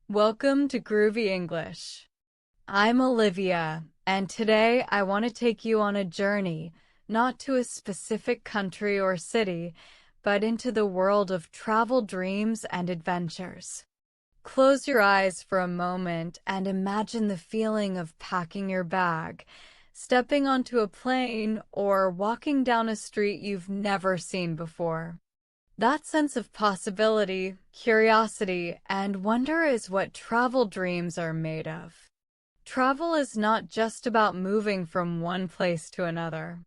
Welcome to Groovy English. I'm Olivia, and today I want to take you on a journey, not to a specific country or city, but into the world of travel dreams and adventures. Close your eyes for a moment and imagine the feeling of packing your bag, stepping onto a plane, or walking down a street you've never seen before. That sense of possibility, curiosity, and wonder is what travel dreams are made of. Travel is not just about moving from one place to another.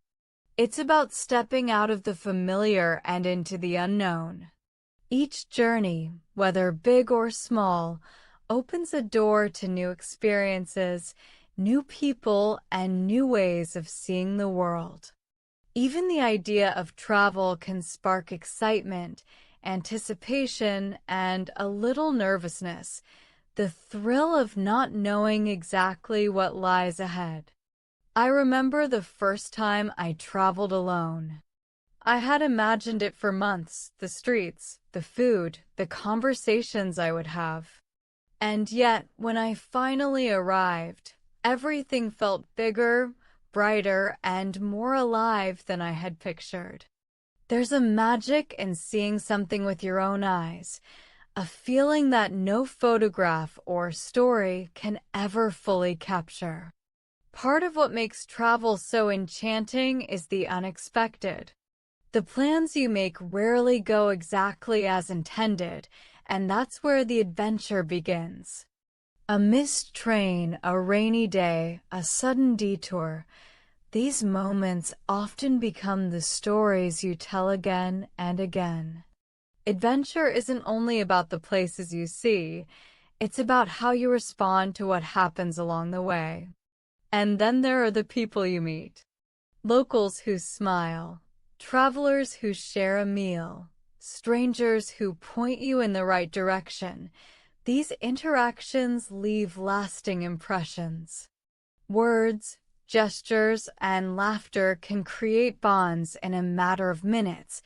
It's about stepping out of the familiar and into the unknown. Each journey, whether big or small, opens a door to new experiences, new people, and new ways of seeing the world. Even the idea of travel can spark excitement, anticipation, and a little nervousness, the thrill of not knowing exactly what lies ahead. I remember the first time I traveled alone. I had imagined it for months, the streets, the food, the conversations I would have. And yet, when I finally arrived, everything felt bigger, brighter, and more alive than I had pictured. There's a magic in seeing something with your own eyes, a feeling that no photograph or story can ever fully capture. Part of what makes travel so enchanting is the unexpected. The plans you make rarely go exactly as intended, and that's where the adventure begins. A missed train, a rainy day, a sudden detour. These moments often become the stories you tell again and again. Adventure isn't only about the places you see, it's about how you respond to what happens along the way. And then there are the people you meet. Locals who smile, travelers who share a meal, strangers who point you in the right direction. These interactions leave lasting impressions. Words, gestures, and laughter can create bonds in a matter of minutes,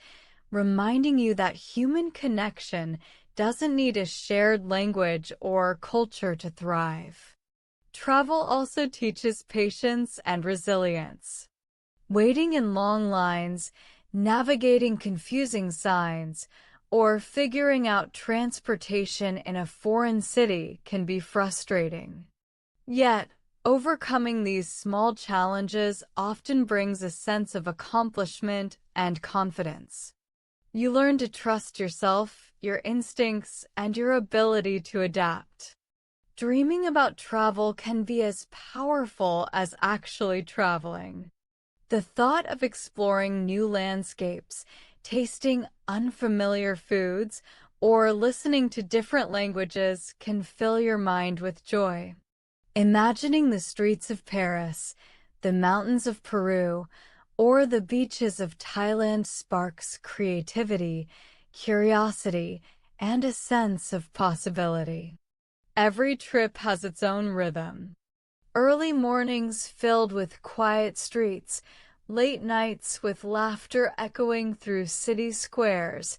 reminding you that human connection doesn't need a shared language or culture to thrive. Travel also teaches patience and resilience. Waiting in long lines, navigating confusing signs, or figuring out transportation in a foreign city can be frustrating. Yet, overcoming these small challenges often brings a sense of accomplishment and confidence. You learn to trust yourself, your instincts, and your ability to adapt. Dreaming about travel can be as powerful as actually traveling. The thought of exploring new landscapes, tasting unfamiliar foods, or listening to different languages can fill your mind with joy. Imagining the streets of Paris, the mountains of Peru, or the beaches of Thailand sparks creativity, curiosity, and a sense of possibility. Every trip has its own rhythm. Early mornings filled with quiet streets, late nights with laughter echoing through city squares,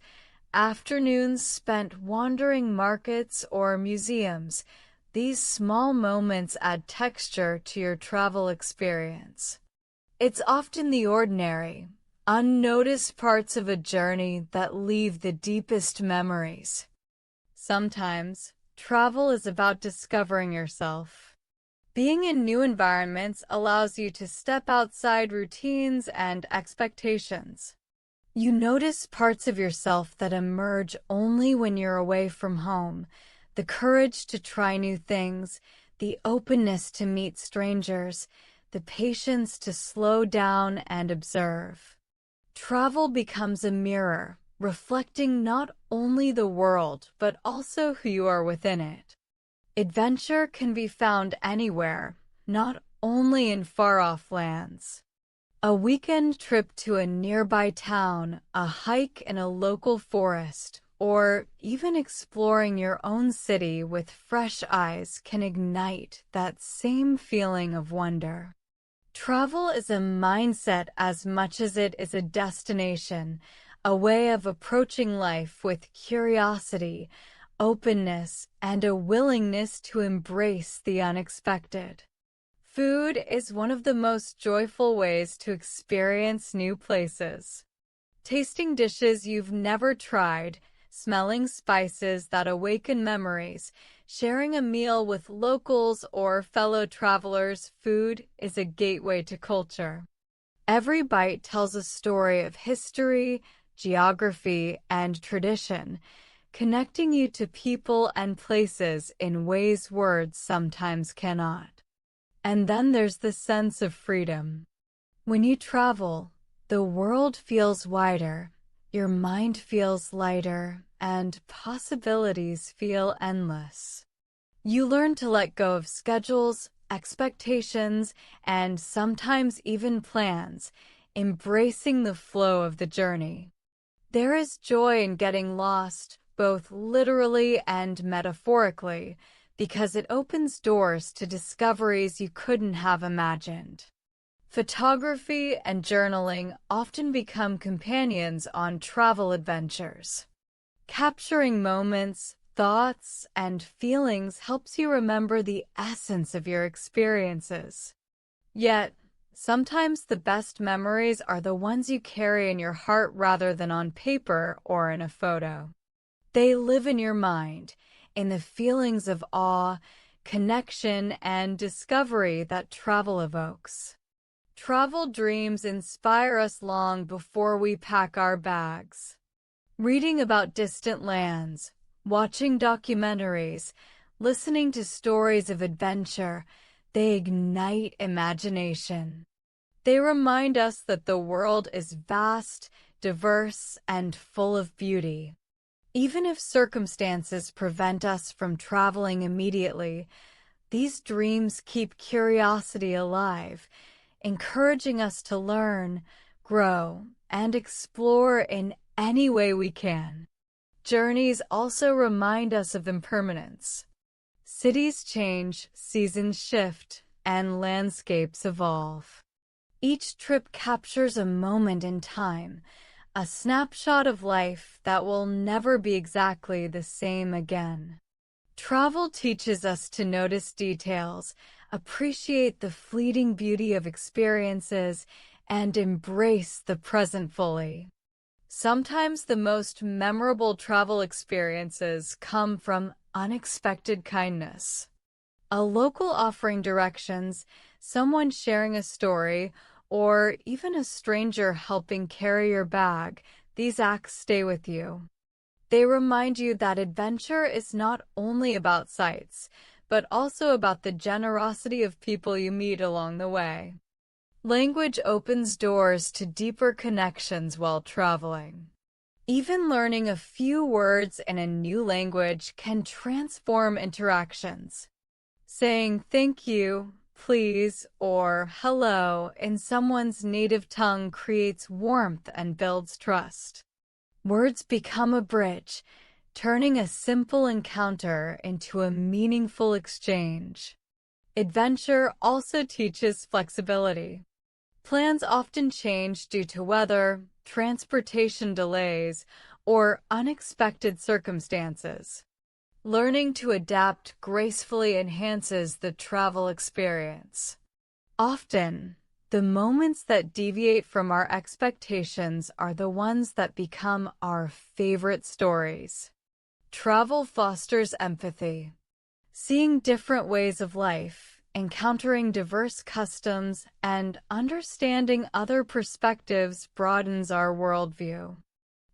afternoons spent wandering markets or museums. These small moments add texture to your travel experience. It's often the ordinary, unnoticed parts of a journey that leave the deepest memories. Sometimes, travel is about discovering yourself. Being in new environments allows you to step outside routines and expectations. You notice parts of yourself that emerge only when you're away from home, the courage to try new things, the openness to meet strangers, the patience to slow down and observe. Travel becomes a mirror, reflecting not only the world, but also who you are within it. Adventure can be found anywhere, not only in far-off lands. A weekend trip to a nearby town, a hike in a local forest, or even exploring your own city with fresh eyes can ignite that same feeling of wonder. Travel is a mindset as much as it is a destination, a way of approaching life with curiosity, openness, and a willingness to embrace the unexpected. Food is one of the most joyful ways to experience new places. Tasting dishes you've never tried, smelling spices that awaken memories, sharing a meal with locals or fellow travelers, food is a gateway to culture. Every bite tells a story of history, geography, and tradition, connecting you to people and places in ways words sometimes cannot. And then there's the sense of freedom. When you travel, the world feels wider, your mind feels lighter, and possibilities feel endless. You learn to let go of schedules, expectations, and sometimes even plans, embracing the flow of the journey. There is joy in getting lost, both literally and metaphorically, because it opens doors to discoveries you couldn't have imagined. Photography and journaling often become companions on travel adventures. Capturing moments, thoughts, and feelings helps you remember the essence of your experiences. Yet, sometimes the best memories are the ones you carry in your heart rather than on paper or in a photo. They live in your mind, in the feelings of awe, connection, and discovery that travel evokes. Travel dreams inspire us long before we pack our bags. Reading about distant lands, watching documentaries, listening to stories of adventure, they ignite imagination. They remind us that the world is vast, diverse, and full of beauty. Even if circumstances prevent us from traveling immediately, these dreams keep curiosity alive, encouraging us to learn, grow, and explore in any way we can. Journeys also remind us of impermanence. Cities change, seasons shift, and landscapes evolve. Each trip captures a moment in time, a snapshot of life that will never be exactly the same again. Travel teaches us to notice details, appreciate the fleeting beauty of experiences, and embrace the present fully. Sometimes the most memorable travel experiences come from unexpected kindness. A local offering directions, someone sharing a story, or even a stranger helping carry your bag, these acts stay with you. They remind you that adventure is not only about sights, but also about the generosity of people you meet along the way. Language opens doors to deeper connections while traveling. Even learning a few words in a new language can transform interactions. Saying thank you, please, or hello in someone's native tongue creates warmth and builds trust. Words become a bridge, turning a simple encounter into a meaningful exchange. Adventure also teaches flexibility. Plans often change due to weather, transportation delays, or unexpected circumstances. Learning to adapt gracefully enhances the travel experience. Often, the moments that deviate from our expectations are the ones that become our favorite stories. Travel fosters empathy. Seeing different ways of life, encountering diverse customs, and understanding other perspectives broadens our worldview.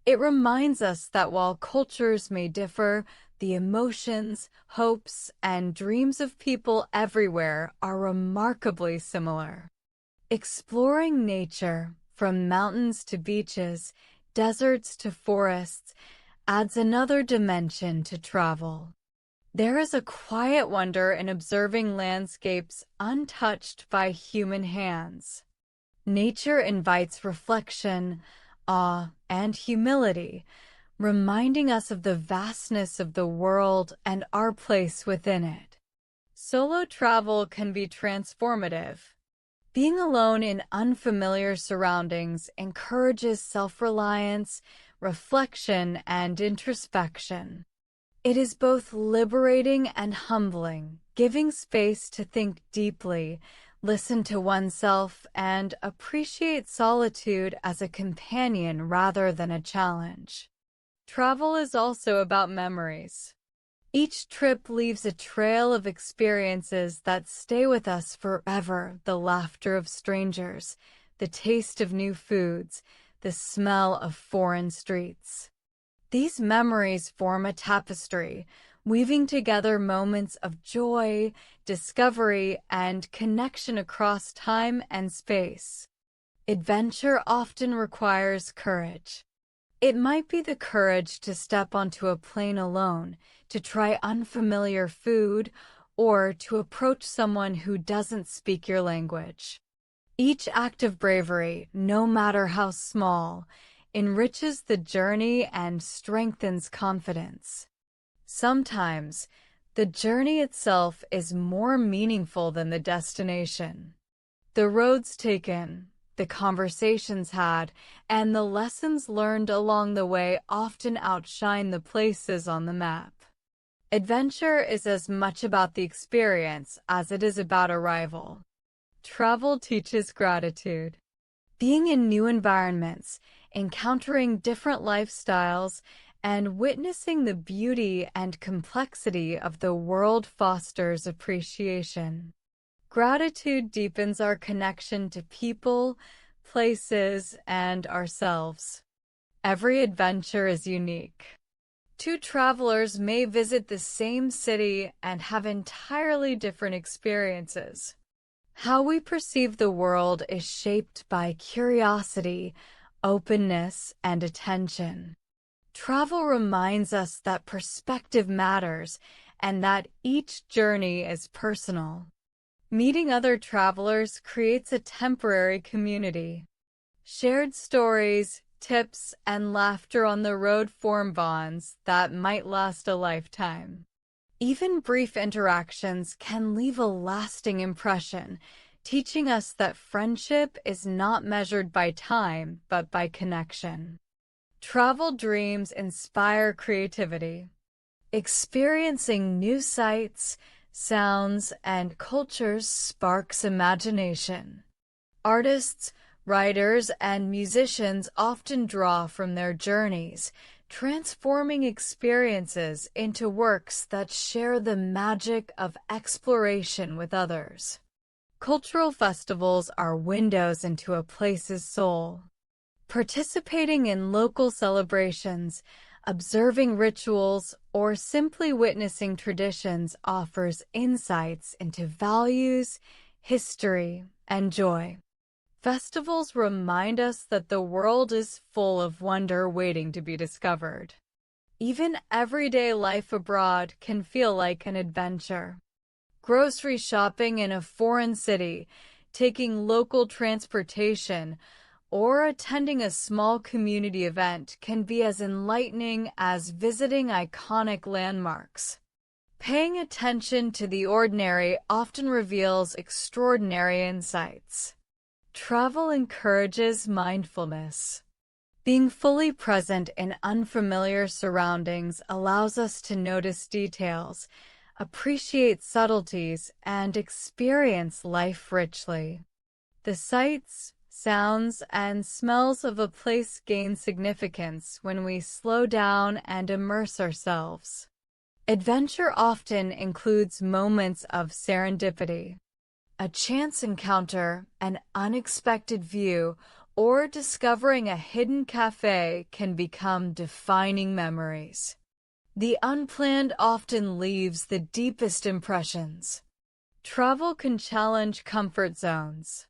It reminds us that while cultures may differ, the emotions, hopes, and dreams of people everywhere are remarkably similar. Exploring nature, from mountains to beaches, deserts to forests, adds another dimension to travel. There is a quiet wonder in observing landscapes untouched by human hands. Nature invites reflection, awe, and humility, reminding us of the vastness of the world and our place within it. Solo travel can be transformative. Being alone in unfamiliar surroundings encourages self-reliance, reflection, and introspection. It is both liberating and humbling, giving space to think deeply, listen to oneself, and appreciate solitude as a companion rather than a challenge. Travel is also about memories. Each trip leaves a trail of experiences that stay with us forever: the laughter of strangers, the taste of new foods, the smell of foreign streets. These memories form a tapestry, weaving together moments of joy, discovery, and connection across time and space. Adventure often requires courage. It might be the courage to step onto a plane alone, to try unfamiliar food, or to approach someone who doesn't speak your language. Each act of bravery, no matter how small, enriches the journey and strengthens confidence. Sometimes, the journey itself is more meaningful than the destination. The roads taken, the conversations had, and the lessons learned along the way often outshine the places on the map. Adventure is as much about the experience as it is about arrival. Travel teaches gratitude. Being in new environments, encountering different lifestyles, and witnessing the beauty and complexity of the world fosters appreciation. Gratitude deepens our connection to people, places, and ourselves. Every adventure is unique. Two travelers may visit the same city and have entirely different experiences. How we perceive the world is shaped by curiosity, openness, and attention. Travel reminds us that perspective matters and that each journey is personal. Meeting other travelers creates a temporary community. Shared stories, tips, and laughter on the road form bonds that might last a lifetime. Even brief interactions can leave a lasting impression, teaching us that friendship is not measured by time, but by connection. Travel dreams inspire creativity. Experiencing new sights, sounds, and cultures sparks imagination. Artists, writers, and musicians often draw from their journeys, transforming experiences into works that share the magic of exploration with others. Cultural festivals are windows into a place's soul. Participating in local celebrations, observing rituals, or simply witnessing traditions offers insights into values, history, and joy. Festivals remind us that the world is full of wonder waiting to be discovered. Even everyday life abroad can feel like an adventure. Grocery shopping in a foreign city, taking local transportation, or attending a small community event can be as enlightening as visiting iconic landmarks. Paying attention to the ordinary often reveals extraordinary insights. Travel encourages mindfulness. Being fully present in unfamiliar surroundings allows us to notice details, appreciate subtleties, and experience life richly. The sights, sounds, and smells of a place gain significance when we slow down and immerse ourselves. Adventure often includes moments of serendipity. A chance encounter, an unexpected view, or discovering a hidden cafe can become defining memories. The unplanned often leaves the deepest impressions. Travel can challenge comfort zones.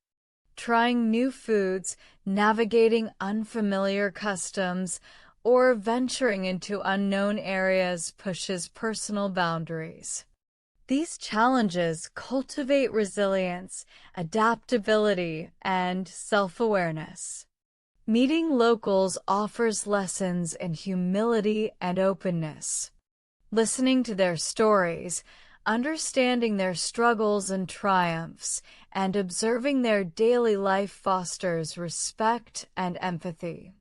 Trying new foods, navigating unfamiliar customs, or venturing into unknown areas pushes personal boundaries. These challenges cultivate resilience, adaptability, and self-awareness. Meeting locals offers lessons in humility and openness. Listening to their stories, understanding their struggles and triumphs, and observing their daily life fosters respect and empathy.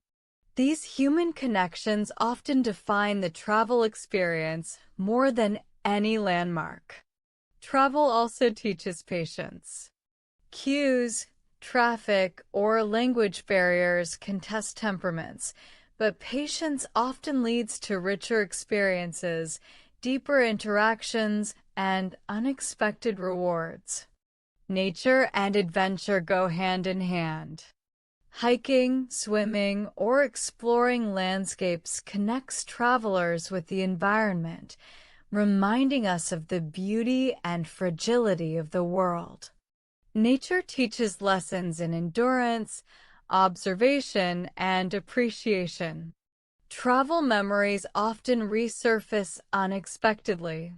These human connections often define the travel experience more than any landmark. Travel also teaches patience. Cues, traffic, or language barriers can test temperaments, but patience often leads to richer experiences, deeper interactions, and unexpected rewards. Nature and adventure go hand in hand. Hiking, swimming, or exploring landscapes connects travelers with the environment, reminding us of the beauty and fragility of the world. Nature teaches lessons in endurance, observation, and appreciation. Travel memories often resurface unexpectedly.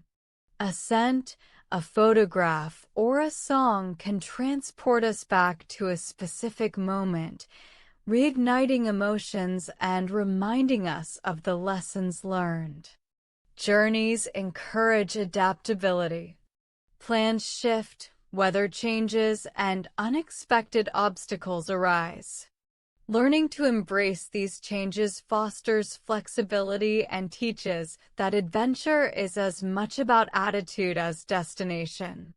A scent, a photograph, or a song can transport us back to a specific moment, reigniting emotions and reminding us of the lessons learned. Journeys encourage adaptability. Plans shift, weather changes, and unexpected obstacles arise. Learning to embrace these changes fosters flexibility and teaches that adventure is as much about attitude as destination.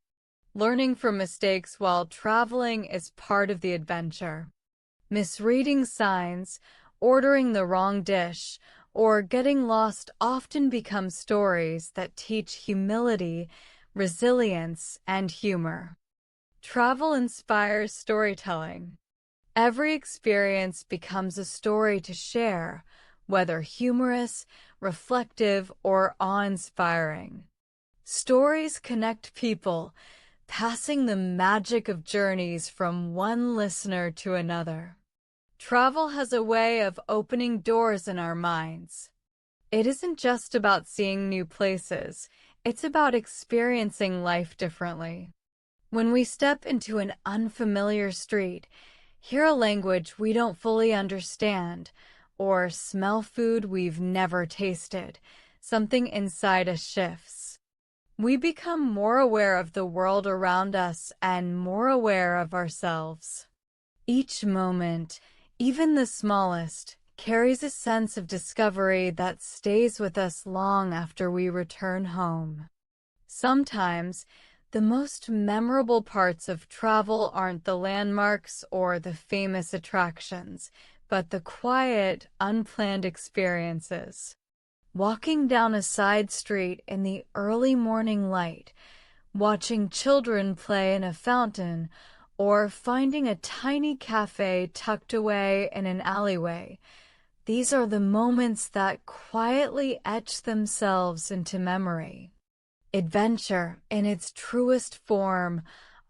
Learning from mistakes while traveling is part of the adventure. Misreading signs, ordering the wrong dish, or getting lost often become stories that teach humility, resilience, and humor. Travel inspires storytelling. Every experience becomes a story to share, whether humorous, reflective, or awe-inspiring. Stories connect people, passing the magic of journeys from one listener to another. Travel has a way of opening doors in our minds. It isn't just about seeing new places, it's about experiencing life differently. When we step into an unfamiliar street, hear a language we don't fully understand, or smell food we've never tasted, something inside us shifts. We become more aware of the world around us and more aware of ourselves. Each moment, even the smallest, carries a sense of discovery that stays with us long after we return home. Sometimes, the most memorable parts of travel aren't the landmarks or the famous attractions, but the quiet, unplanned experiences. Walking down a side street in the early morning light, watching children play in a fountain, or finding a tiny cafe tucked away in an alleyway. These are the moments that quietly etch themselves into memory. Adventure, in its truest form,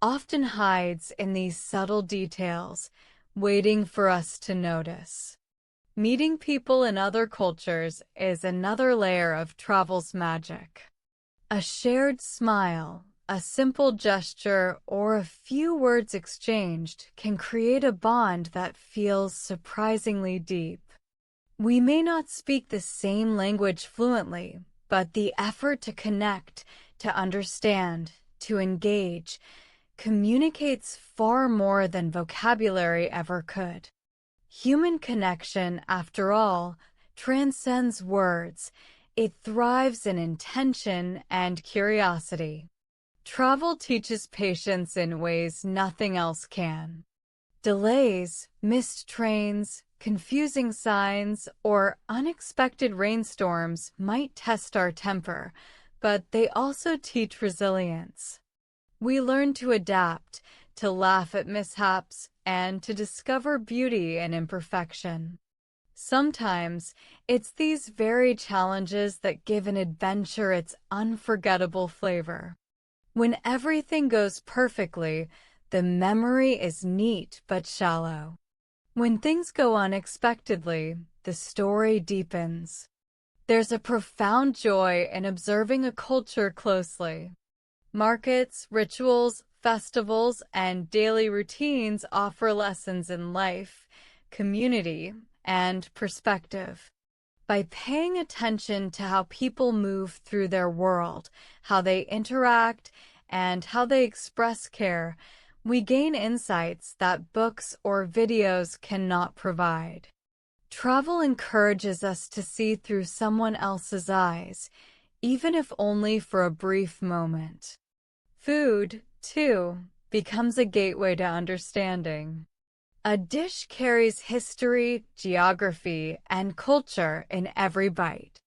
often hides in these subtle details, waiting for us to notice. Meeting people in other cultures is another layer of travel's magic. A shared smile, a simple gesture, or a few words exchanged can create a bond that feels surprisingly deep. We may not speak the same language fluently, but the effort to connect, to understand, to engage, communicates far more than vocabulary ever could. Human connection, after all, transcends words. It thrives in intention and curiosity. Travel teaches patience in ways nothing else can. Delays, missed trains, confusing signs, or unexpected rainstorms might test our temper, but they also teach resilience. We learn to adapt, to laugh at mishaps, and to discover beauty in imperfection. Sometimes, it's these very challenges that give an adventure its unforgettable flavor. When everything goes perfectly, the memory is neat but shallow. When things go unexpectedly, the story deepens. There's a profound joy in observing a culture closely. Markets, rituals, festivals, and daily routines offer lessons in life, community, and perspective. By paying attention to how people move through their world, how they interact, and how they express care, we gain insights that books or videos cannot provide. Travel encourages us to see through someone else's eyes, even if only for a brief moment. Food, too, becomes a gateway to understanding. A dish carries history, geography, and culture in every bite.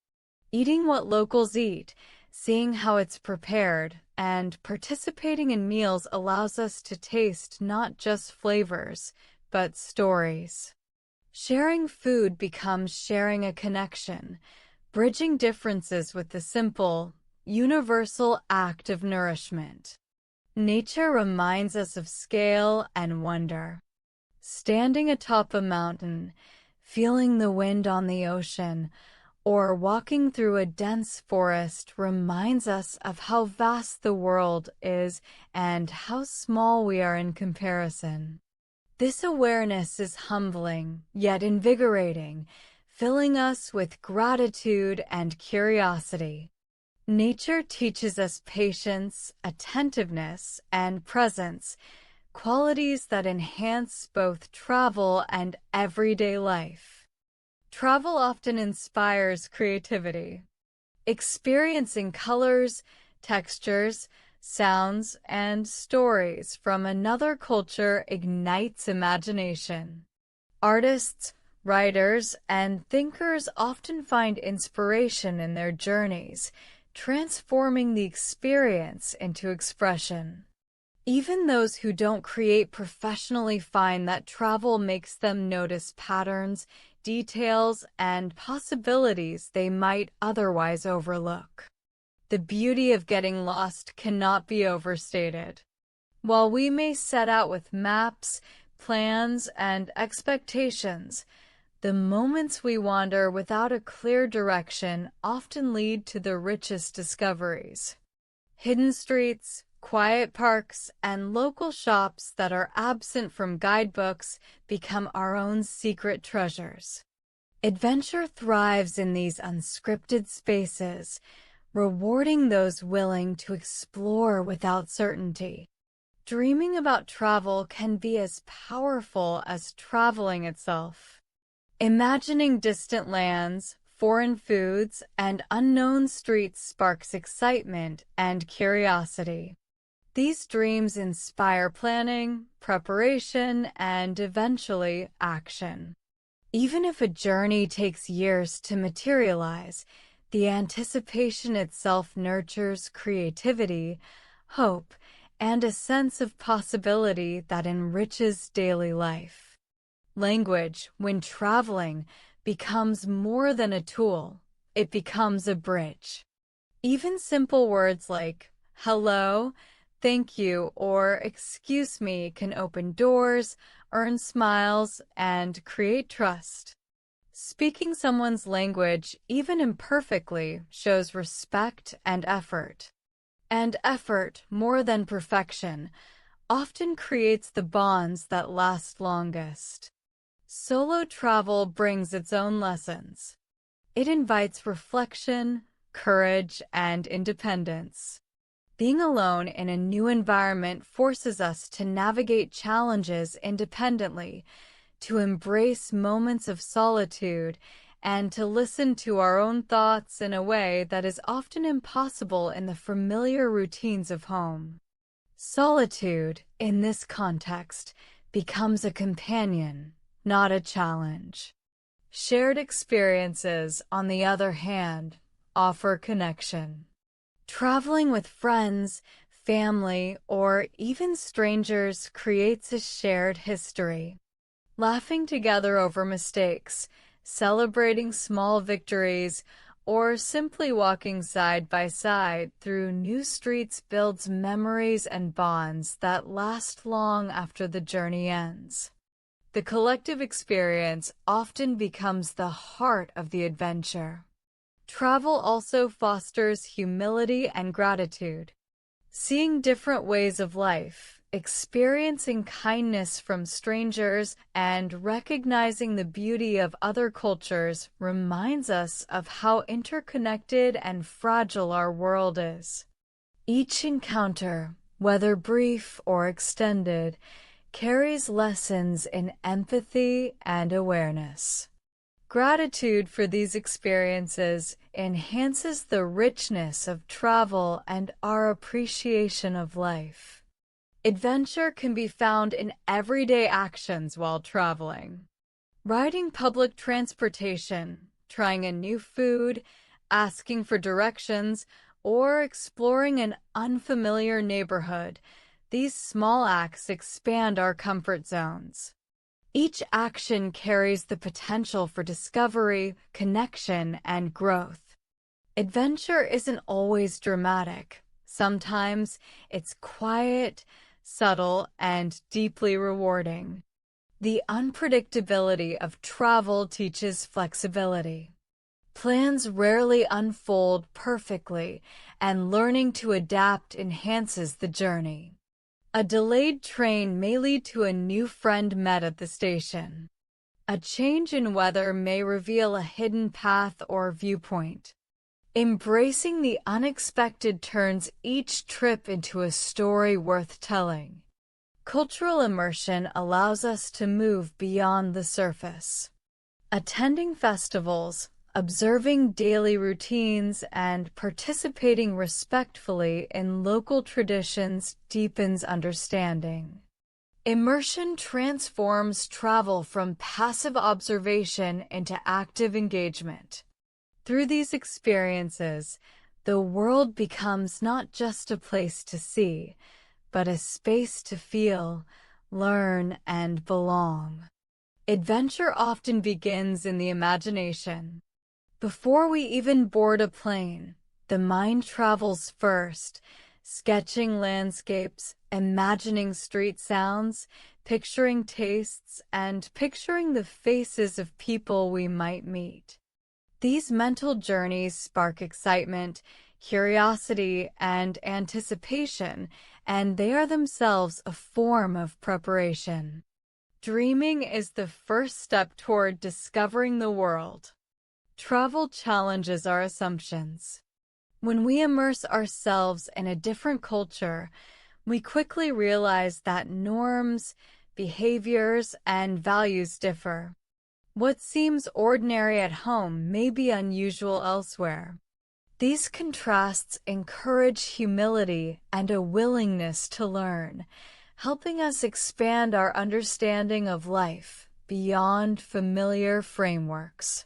Eating what locals eat, seeing how it's prepared, and participating in meals allows us to taste not just flavors, but stories. Sharing food becomes sharing a connection, bridging differences with the simple, universal act of nourishment. Nature reminds us of scale and wonder. Standing atop a mountain, feeling the wind on the ocean, or walking through a dense forest reminds us of how vast the world is and how small we are in comparison. This awareness is humbling, yet invigorating, filling us with gratitude and curiosity. Nature teaches us patience, attentiveness, and presence, qualities that enhance both travel and everyday life. Travel often inspires creativity. Experiencing colors, textures, sounds, and stories from another culture ignites imagination. Artists, writers, and thinkers often find inspiration in their journeys, transforming the experience into expression. Even those who don't create professionally find that travel makes them notice patterns, details, and possibilities they might otherwise overlook. The beauty of getting lost cannot be overstated. While we may set out with maps, plans, and expectations, the moments we wander without a clear direction often lead to the richest discoveries. Hidden streets, quiet parks, and local shops that are absent from guidebooks become our own secret treasures. Adventure thrives in these unscripted spaces, rewarding those willing to explore without certainty. Dreaming about travel can be as powerful as traveling itself. Imagining distant lands, foreign foods, and unknown streets sparks excitement and curiosity. These dreams inspire planning, preparation, and eventually action. Even if a journey takes years to materialize, the anticipation itself nurtures creativity, hope, and a sense of possibility that enriches daily life. Language, when traveling, becomes more than a tool. It becomes a bridge. Even simple words like hello, thank you, or excuse me can open doors, earn smiles, and create trust. Speaking someone's language, even imperfectly, shows respect and effort. And effort, more than perfection, often creates the bonds that last longest. Solo travel brings its own lessons. It invites reflection, courage, and independence. Being alone in a new environment forces us to navigate challenges independently, to embrace moments of solitude, and to listen to our own thoughts in a way that is often impossible in the familiar routines of home. Solitude, in this context, becomes a companion, not a challenge. Shared experiences, on the other hand, offer connection. Traveling with friends, family, or even strangers creates a shared history. Laughing together over mistakes, celebrating small victories, or simply walking side by side through new streets builds memories and bonds that last long after the journey ends. The collective experience often becomes the heart of the adventure. Travel also fosters humility and gratitude. Seeing different ways of life, experiencing kindness from strangers, and recognizing the beauty of other cultures reminds us of how interconnected and fragile our world is. Each encounter, whether brief or extended, carries lessons in empathy and awareness. Gratitude for these experiences enhances the richness of travel and our appreciation of life. Adventure can be found in everyday actions while traveling. Riding public transportation, trying a new food, asking for directions, or exploring an unfamiliar neighborhood, these small acts expand our comfort zones. Each action carries the potential for discovery, connection, and growth. Adventure isn't always dramatic. Sometimes it's quiet, subtle, and deeply rewarding. The unpredictability of travel teaches flexibility. Plans rarely unfold perfectly, and learning to adapt enhances the journey. A delayed train may lead to a new friend met at the station. A change in weather may reveal a hidden path or viewpoint. Embracing the unexpected turns each trip into a story worth telling. Cultural immersion allows us to move beyond the surface. Attending festivals, observing daily routines, and participating respectfully in local traditions deepens understanding. Immersion transforms travel from passive observation into active engagement. Through these experiences, the world becomes not just a place to see, but a space to feel, learn, and belong. Adventure often begins in the imagination. Before we even board a plane, the mind travels first, sketching landscapes, imagining street sounds, picturing tastes, and picturing the faces of people we might meet. These mental journeys spark excitement, curiosity, and anticipation, and they are themselves a form of preparation. Dreaming is the first step toward discovering the world. Travel challenges our assumptions. When we immerse ourselves in a different culture, we quickly realize that norms, behaviors, and values differ. What seems ordinary at home may be unusual elsewhere. These contrasts encourage humility and a willingness to learn, helping us expand our understanding of life beyond familiar frameworks.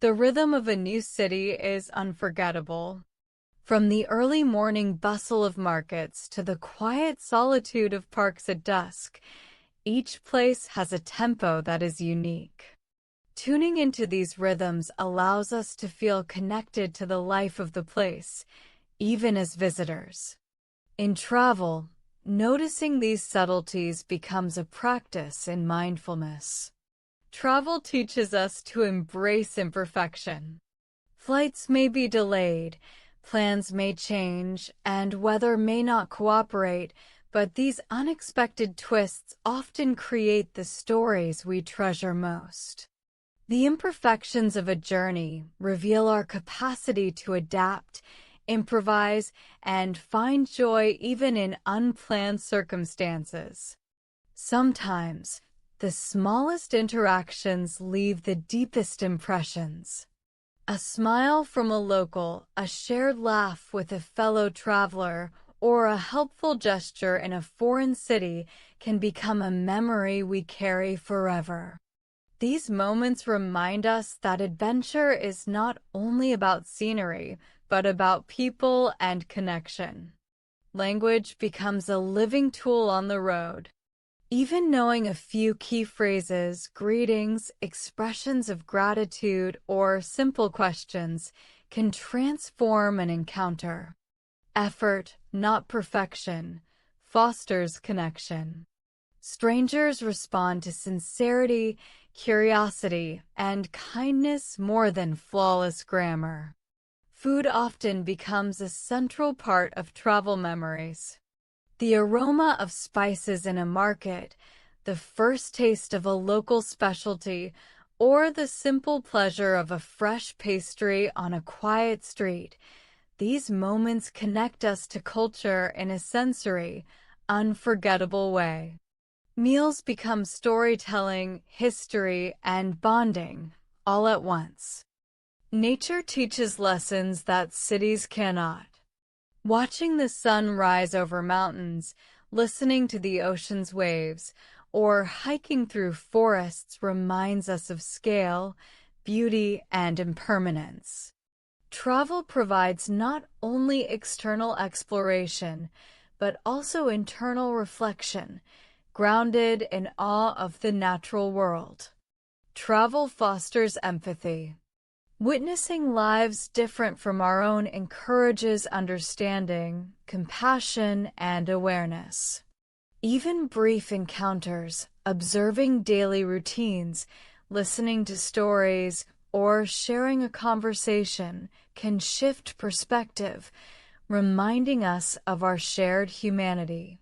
The rhythm of a new city is unforgettable. From the early morning bustle of markets to the quiet solitude of parks at dusk, each place has a tempo that is unique. Tuning into these rhythms allows us to feel connected to the life of the place, even as visitors. In travel, noticing these subtleties becomes a practice in mindfulness. Travel teaches us to embrace imperfection. Flights may be delayed, plans may change, and weather may not cooperate, but these unexpected twists often create the stories we treasure most. The imperfections of a journey reveal our capacity to adapt, improvise, and find joy even in unplanned circumstances. Sometimes, the smallest interactions leave the deepest impressions. A smile from a local, a shared laugh with a fellow traveler, or a helpful gesture in a foreign city can become a memory we carry forever. These moments remind us that adventure is not only about scenery, but about people and connection. Language becomes a living tool on the road. Even knowing a few key phrases, greetings, expressions of gratitude, or simple questions can transform an encounter. Effort, not perfection, fosters connection. Strangers respond to sincerity, curiosity, and kindness more than flawless grammar. Food often becomes a central part of travel memories. The aroma of spices in a market, the first taste of a local specialty, or the simple pleasure of a fresh pastry on a quiet street, these moments connect us to culture in a sensory, unforgettable way. Meals become storytelling, history, and bonding, all at once. Nature teaches lessons that cities cannot. Watching the sun rise over mountains, listening to the ocean's waves, or hiking through forests reminds us of scale, beauty, and impermanence. Travel provides not only external exploration, but also internal reflection, grounded in awe of the natural world. Travel fosters empathy. Witnessing lives different from our own encourages understanding, compassion, and awareness. Even brief encounters, observing daily routines, listening to stories, or sharing a conversation can shift perspective, reminding us of our shared humanity.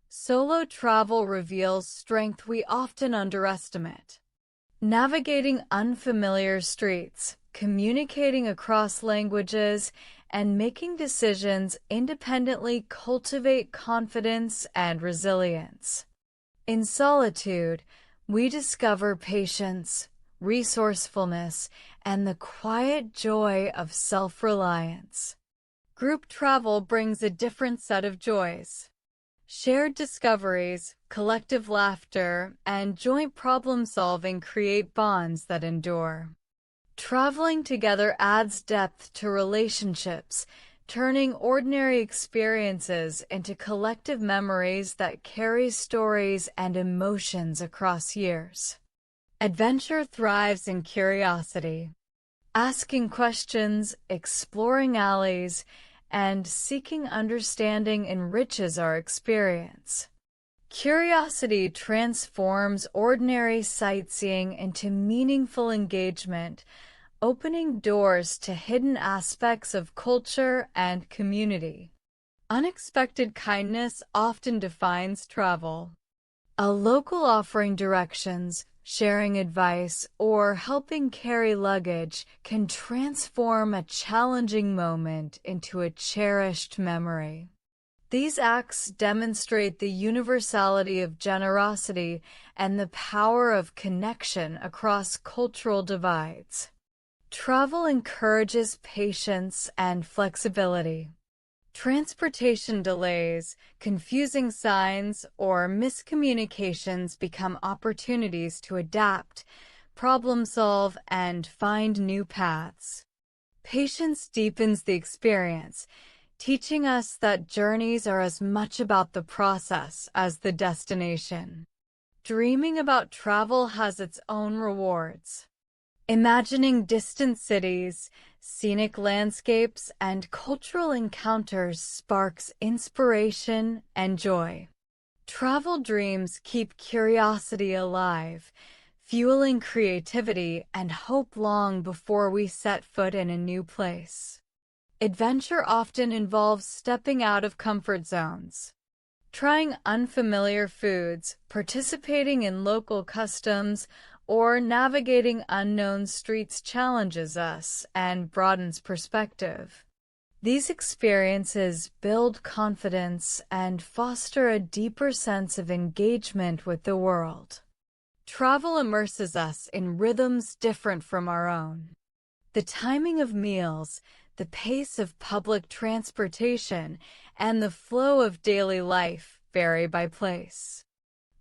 Solo travel reveals strength we often underestimate. Navigating unfamiliar streets, communicating across languages, and making decisions independently cultivate confidence and resilience. In solitude, we discover patience, resourcefulness, and the quiet joy of self-reliance. Group travel brings a different set of joys. Shared discoveries, collective laughter, and joint problem-solving create bonds that endure. Traveling together adds depth to relationships, turning ordinary experiences into collective memories that carry stories and emotions across years. Adventure thrives in curiosity. Asking questions, exploring alleys, and seeking understanding enriches our experience. Curiosity transforms ordinary sightseeing into meaningful engagement, opening doors to hidden aspects of culture and community. Unexpected kindness often defines travel. A local offering directions, sharing advice, or helping carry luggage can transform a challenging moment into a cherished memory. These acts demonstrate the universality of generosity and the power of connection across cultural divides. Travel encourages patience and flexibility. Transportation delays, confusing signs, or miscommunications become opportunities to adapt, problem-solve, and find new paths. Patience deepens the experience, teaching us that journeys are as much about the process as the destination. Dreaming about travel has its own rewards. Imagining distant cities, scenic landscapes, and cultural encounters sparks inspiration and joy. Travel dreams keep curiosity alive, fueling creativity and hope long before we set foot in a new place. Adventure often involves stepping out of comfort zones. Trying unfamiliar foods, participating in local customs, or navigating unknown streets challenges us and broadens perspective. These experiences build confidence and foster a deeper sense of engagement with the world. Travel immerses us in rhythms different from our own. The timing of meals, the pace of public transportation, and the flow of daily life vary by place.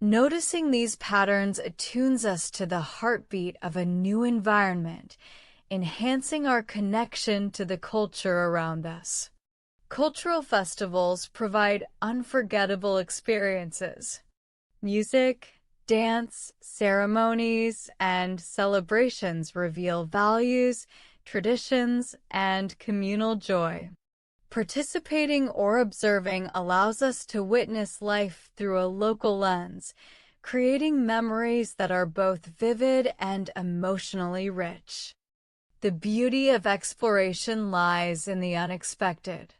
Noticing these patterns attunes us to the heartbeat of a new environment, enhancing our connection to the culture around us. Cultural festivals provide unforgettable experiences. Music, dance, ceremonies, and celebrations reveal values, traditions, and communal joy. Participating or observing allows us to witness life through a local lens, creating memories that are both vivid and emotionally rich. The beauty of exploration lies in the unexpected.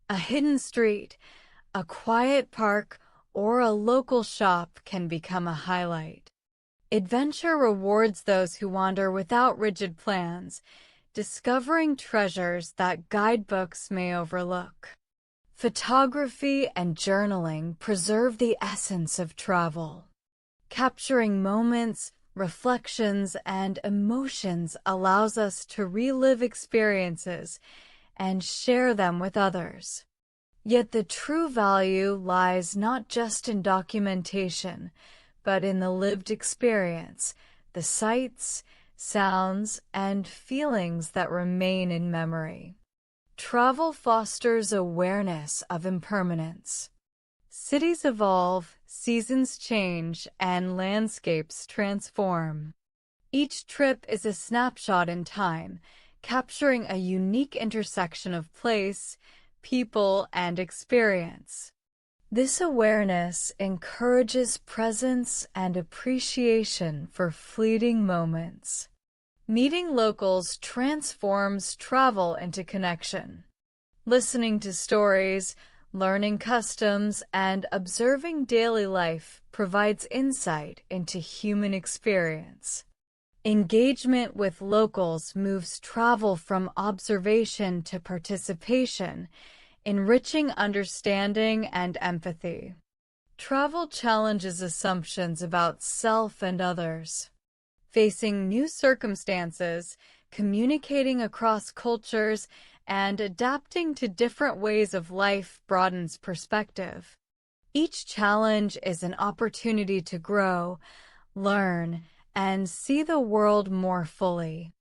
A hidden street, a quiet park, or a local shop can become a highlight. Adventure rewards those who wander without rigid plans, discovering treasures that guidebooks may overlook. Photography and journaling preserve the essence of travel. Capturing moments, reflections, and emotions allows us to relive experiences and share them with others. Yet the true value lies not just in documentation, but in the lived experience, the sights, sounds, and feelings that remain in memory. Travel fosters awareness of impermanence. Cities evolve, seasons change, and landscapes transform. Each trip is a snapshot in time, capturing a unique intersection of place, people, and experience. This awareness encourages presence and appreciation for fleeting moments. Meeting locals transforms travel into connection. Listening to stories, learning customs, and observing daily life provides insight into human experience. Engagement with locals moves travel from observation to participation, enriching understanding and empathy. Travel challenges assumptions about self and others. Facing new circumstances, communicating across cultures, and adapting to different ways of life broadens perspective. Each challenge is an opportunity to grow, learn, and see the world more fully.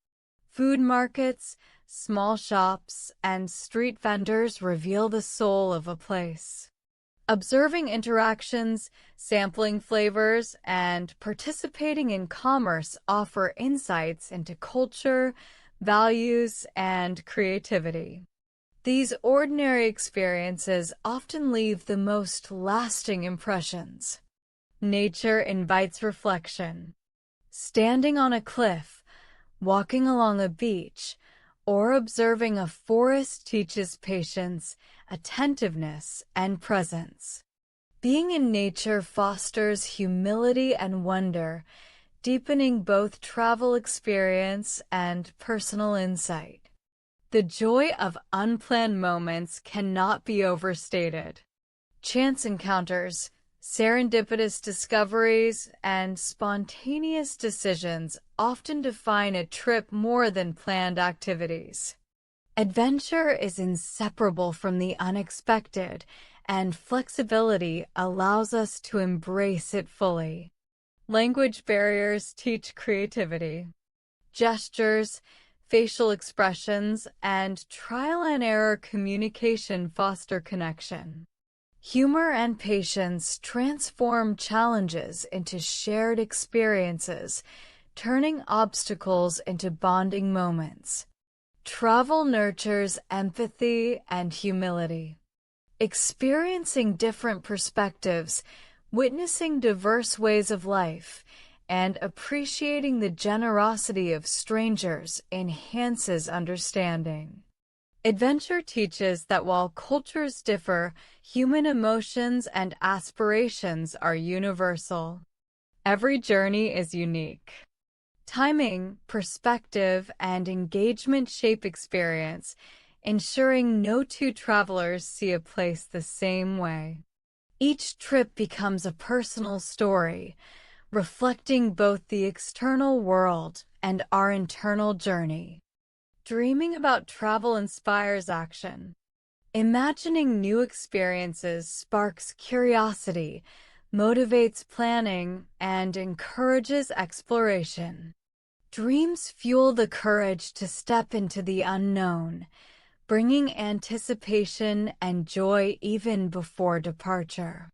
Food markets, small shops, and street vendors reveal the soul of a place. Observing interactions, sampling flavors, and participating in commerce offer insights into culture, values, and creativity. These ordinary experiences often leave the most lasting impressions. Nature invites reflection. Standing on a cliff, walking along a beach, or observing a forest teaches patience, attentiveness, and presence. Being in nature fosters humility and wonder, deepening both travel experience and personal insight. The joy of unplanned moments cannot be overstated. Chance encounters, serendipitous discoveries, and spontaneous decisions often define a trip more than planned activities. Adventure is inseparable from the unexpected, and flexibility allows us to embrace it fully. Language barriers teach creativity. Gestures, facial expressions, and trial-and-error communication foster connection. Humor and patience transform challenges into shared experiences, turning obstacles into bonding moments. Travel nurtures empathy and humility. Experiencing different perspectives, witnessing diverse ways of life, and appreciating the generosity of strangers enhances understanding. Adventure teaches that while cultures differ, human emotions and aspirations are universal. Every journey is unique. Timing, perspective, and engagement shape experience, ensuring no two travelers see a place the same way. Each trip becomes a personal story, reflecting both the external world and our internal journey. Dreaming about travel inspires action. Imagining new experiences sparks curiosity, motivates planning, and encourages exploration. Dreams fuel the courage to step into the unknown, bringing anticipation and joy even before departure.